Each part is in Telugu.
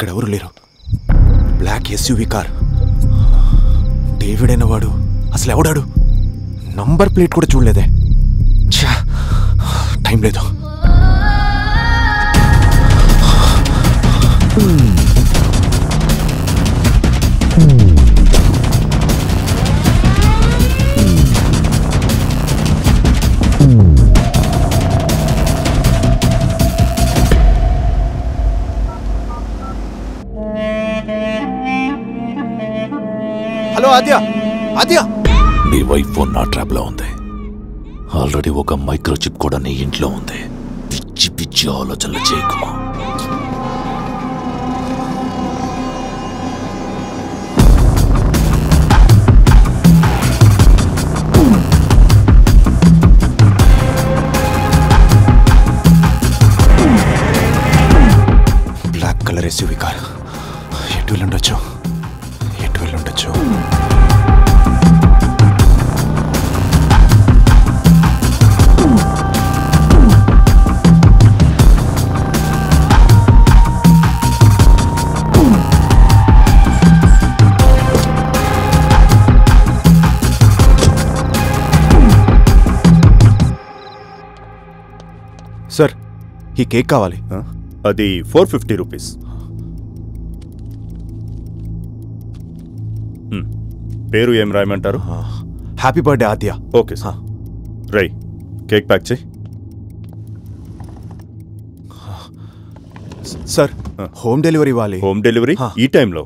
ఇక్కడ ఎవరు లేరు. Black SUV car. డేవిడ్ అయిన వాడు అసలు ఎవడాడు? నంబర్ ప్లేట్ కూడా చూడలేదే. టైం లేదు. హలో ఆద్య, ఆద్య. నీ వైఫ్ ఫోన్ నా ట్రాప్ లో ఉంది. ఆల్రెడీ ఒక మైక్రోచిప్ కూడా నీ ఇంట్లో ఉంది. పిచ్చి పిచ్చి ఆలోచనలు చేయకు. Black colour SUV car. ఎటు వెళ్ళుండొచ్చు? సార్, ఈ కేక్ కావాలి. అది 450 రూపీస్. పేరు ఏం రాయమంటారు? Happy birthday Aadya. Okay sir. రై, కేక్ ప్యాక్ చేయి. సార్, హోమ్ డెలివరీ ఇవ్వాలి. హోమ్ డెలివరీ ఈ టైంలో?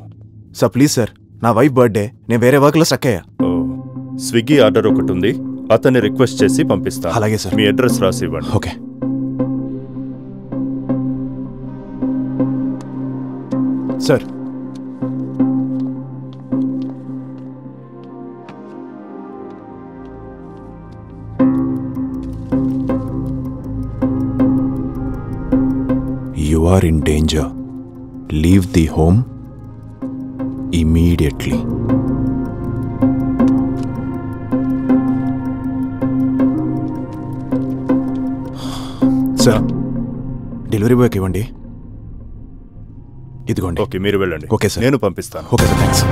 సార్ ప్లీజ్ సార్, నా వైఫ్ బర్త్డే, నేను వేరే వర్క్లో స్టక్ అయ్యా. స్విగ్గీ ఆర్డర్ ఒకటి ఉంది, అతన్ని రిక్వెస్ట్ చేసి పంపిస్తా. అలాగే సార్. మీ అడ్రస్ రాసి ఇవ్వండి. Okay. Sir, you are in danger. Leave the home immediately. Sir, delivery బాయ్కి ఇవ్వండి. ఇదిగోండి. ఓకే, మీరు వెళ్ళండి. ఓకే సార్, నేను పంపిస్తాను. Okay sir, thanks.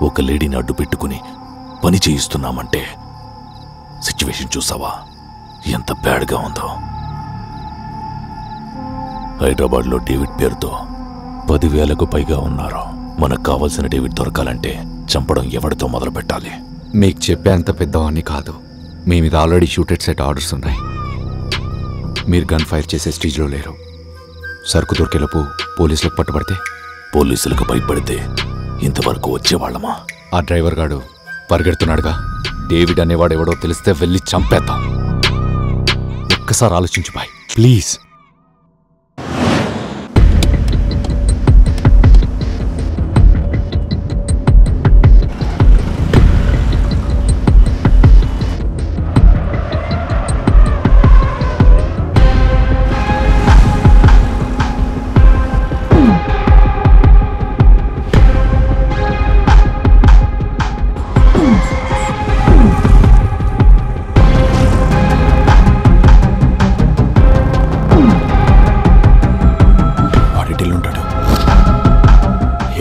ఒక లేడీని అడ్డు పెట్టుకుని పని చేయిస్తున్నామంటే సిచ్యువేషన్ చూసావా ఎంత బ్యాడ్గా ఉందో. హైదరాబాద్లో డేవిడ్ పేరుతో 10,000కు పైగా ఉన్నారు. మనకు కావాల్సిన డేవిడ్ దొరకాలంటే చంపడం ఎవరితో మొదలు పెట్టాలి? మీకు చెప్పే అంత పెద్దవాన్ని కాదు. మీ మీద ఆల్రెడీ షూటెడ్ సెట్ ఆర్డర్స్ ఉన్నాయి. మీరు గన్ ఫైర్ చేసే స్టేజ్లో లేరు. సరుకు దొరికేలోపు పోలీసులకు పట్టుబడితే? పోలీసులకు భయపడితే ఇంతవరకు వచ్చేవాళ్ళమా? ఆ డ్రైవర్ గాడు పరిగెడుతున్నాడుగా, డేవిడ్ అనేవాడు ఎవడో తెలిస్తే వెళ్ళి చంపేద్దాం. ఒక్కసారి ఆలోచించు బాయ్, ప్లీజ్.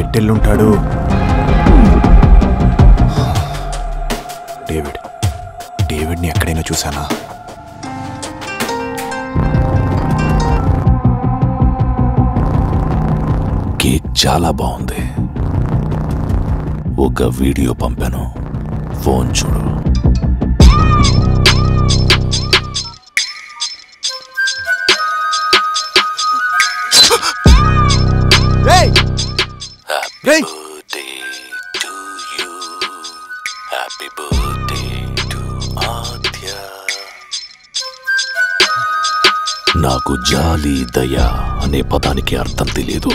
ఎట్టెళ్ళుంటాడు? డేవిడ్ని ఎక్కడైనా చూసానా? కేక్ చాలా బాగుంది. ఒక వీడియో పంపాను, ఫోన్ చూడు. నాకు జాలి దయ అనే పదానికి అర్థం తెలియదు.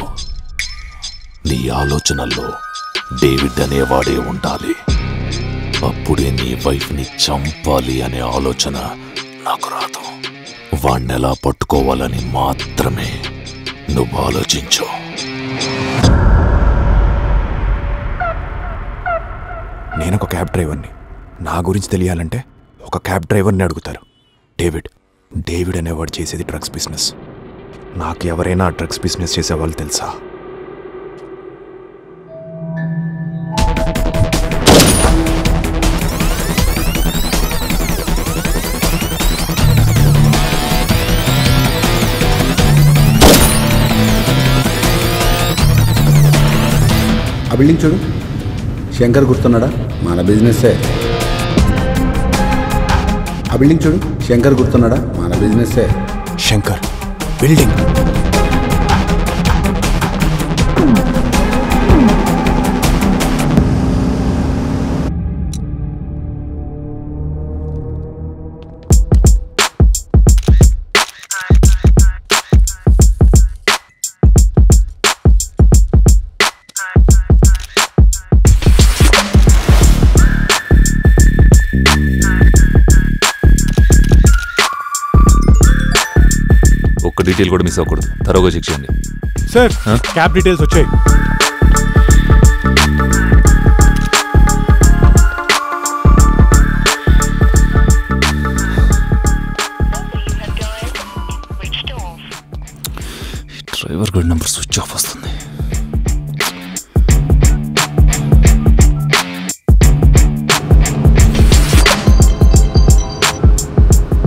నీ ఆలోచనల్లో డేవిడ్ అనేవాడే ఉండాలి. అప్పుడే నీ వైఫ్ని చంపాలి అనే ఆలోచన నాకు రాదు. వాణ్ణెలా పట్టుకోవాలని మాత్రమే నువ్వు ఆలోచించు. నేనొక క్యాబ్ డ్రైవర్ని. నా గురించి తెలియాలంటే ఒక క్యాబ్ డ్రైవర్ని అడుగుతారు. డేవిడ్ అనేవాడు చేసేది డ్రగ్స్ బిజినెస్. నాకు ఎవరైనా డ్రగ్స్ బిజినెస్ చేసేవాళ్ళు తెలుసా? ఆ బిల్డింగ్ చూడు, శంకర్ గుర్తున్నాడా? మన బిజినెస్సే. ఆ బిల్డింగ్ చూడు, శంకర్ గుర్తున్నాడా? మన బిజినెస్సే. శంకర్ బిల్డింగ్. ఒక్క డీటెయిల్ కూడా మిస్ అవ్వకూడదు. తరోగా చెక్ చేయండి. సార్, క్యాబ్ డీటెయిల్స్ వచ్చాయి. డ్రైవర్ గడి నెంబర్ స్విచ్ ఆఫ్ వస్తుంది.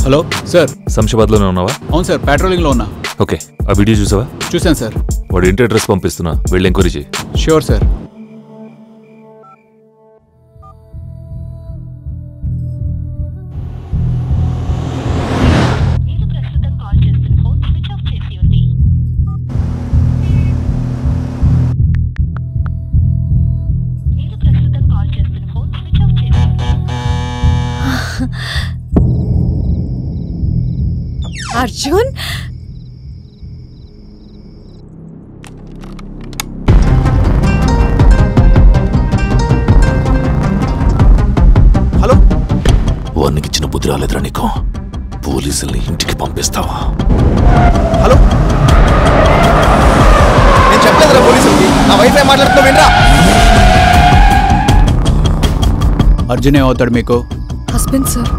హలో సార్, శంషాబాద్లోనే ఉన్నావా? అవును సార్, పెట్రోలింగ్లో ఉన్నా. ఓకే, ఆ వీడియో చూసావా? చూశాను సార్. వాడు ఇంటి అడ్రస్ పంపిస్తున్నా, వెళ్ళి ఎంక్వైరీ చేయి. Sure sir. అర్జున్, హలో. వానికి ఇచ్చిన బుద్ధి రాలేదురా నీకు? పోలీసుల్ని ఇంటికి పంపిస్తావా? హలో, నేను చెప్పలేదురా పోలీసులకి. నా వైఫై మాట్లాడుతున్నా, వినరా? అర్జున్ ఏమవుతాడు మీకు? Husband sir.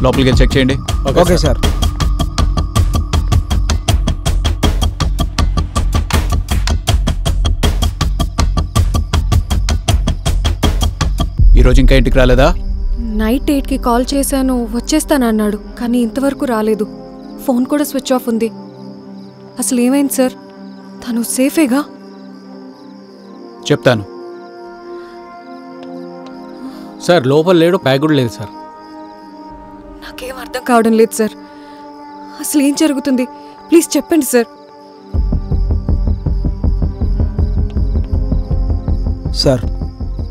లోపలికి వెళ్ళి చెక్ చేయండి. Okay sir. ఈరోజు ఇంకా ఇంటికి రాలేదా? నైట్ 8కి కాల్ చేశాను, వచ్చేస్తానన్నాడు. కానీ ఇంతవరకు రాలేదు. ఫోన్ కూడా స్విచ్ ఆఫ్ ఉంది. అసలు ఏమైంది సార్? తను సేఫేగా? చెప్తాను సార్. లోపల లేడు, ప్యాక్ కూడా లేదు సార్. నాకేం అర్థం కావడం లేదు సార్. అసలు ఏం జరుగుతుంది? ప్లీజ్ చెప్పండి సార్. సార్,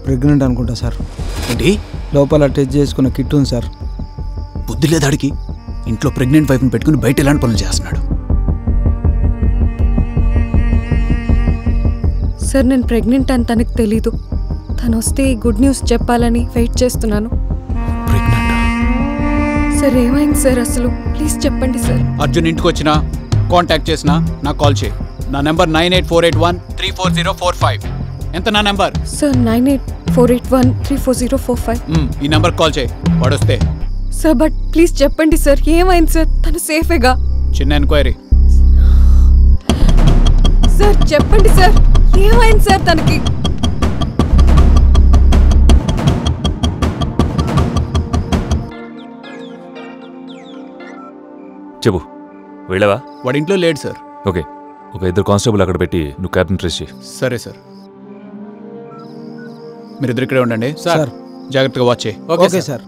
ప్రెగ్నెంట్ అనుకుంటా సార్. ఏంటి? లోపల టెస్ట్ చేసుకున్న కిట్ ఉంది సార్. బుద్ధి లేదాడికి? ఇంట్లో ప్రెగ్నెంట్ వైఫ్ని పెట్టుకుని బయట ఎలాంటి పనులు చేస్తున్నాడు? సార్, నేను ప్రెగ్నెంట్ అని తనకు తెలీదు. తను వస్తే గుడ్ న్యూస్ చెప్పాలని వెయిట్ చేస్తున్నాను. సార్, ఏమైంది సార్ అసలు? ప్లీజ్ చెప్పండి సార్. అర్జున్ ఇంటికి వచ్చినా కాంటాక్ట్ చేసినా నాకు కాల్ చేయి. నా నెంబర్ 9848134045. ఎంత నా నెంబర్? సార్, 9848134045. ఈ నెంబర్ కాల్ చేయి, వాడు వస్తే. సార్, బట్ ప్లీజ్ చెప్పండి సార్, ఏమైంది సార్? తను సేఫేగా? చిన్న ఎంక్వైరీ. సార్ చెప్పండి సార్, ఏమైంది సార్ తనకి? చెప్పు, వెళ్ళావా? వాడి ఇంట్లో లేడు సార్. ఓకే, ఒక 2 కానిస్టేబుల్ అక్కడ పెట్టి నువ్వు క్యాబ్ని ట్రేస్ చేయి. సరే సార్. మీరిద్దరు ఇక్కడే ఉండండి సార్. జాగ్రత్తగా వాచ్ చేయి. Okay sir.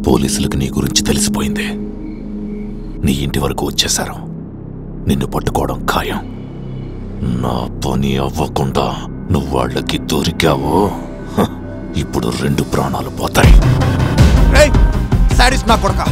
పోలీసులకు నీ గురించి తెలిసిపోయింది. నీ ఇంటి వరకు వచ్చేశారు. నిన్ను పట్టుకోవడం ఖాయం. నా పని అవ్వకుండా నువ్వు వాళ్ళకి దొరికావో ఇప్పుడు 2 ప్రాణాలు పోతాయి. సాడిస్ట్ నా కొడక,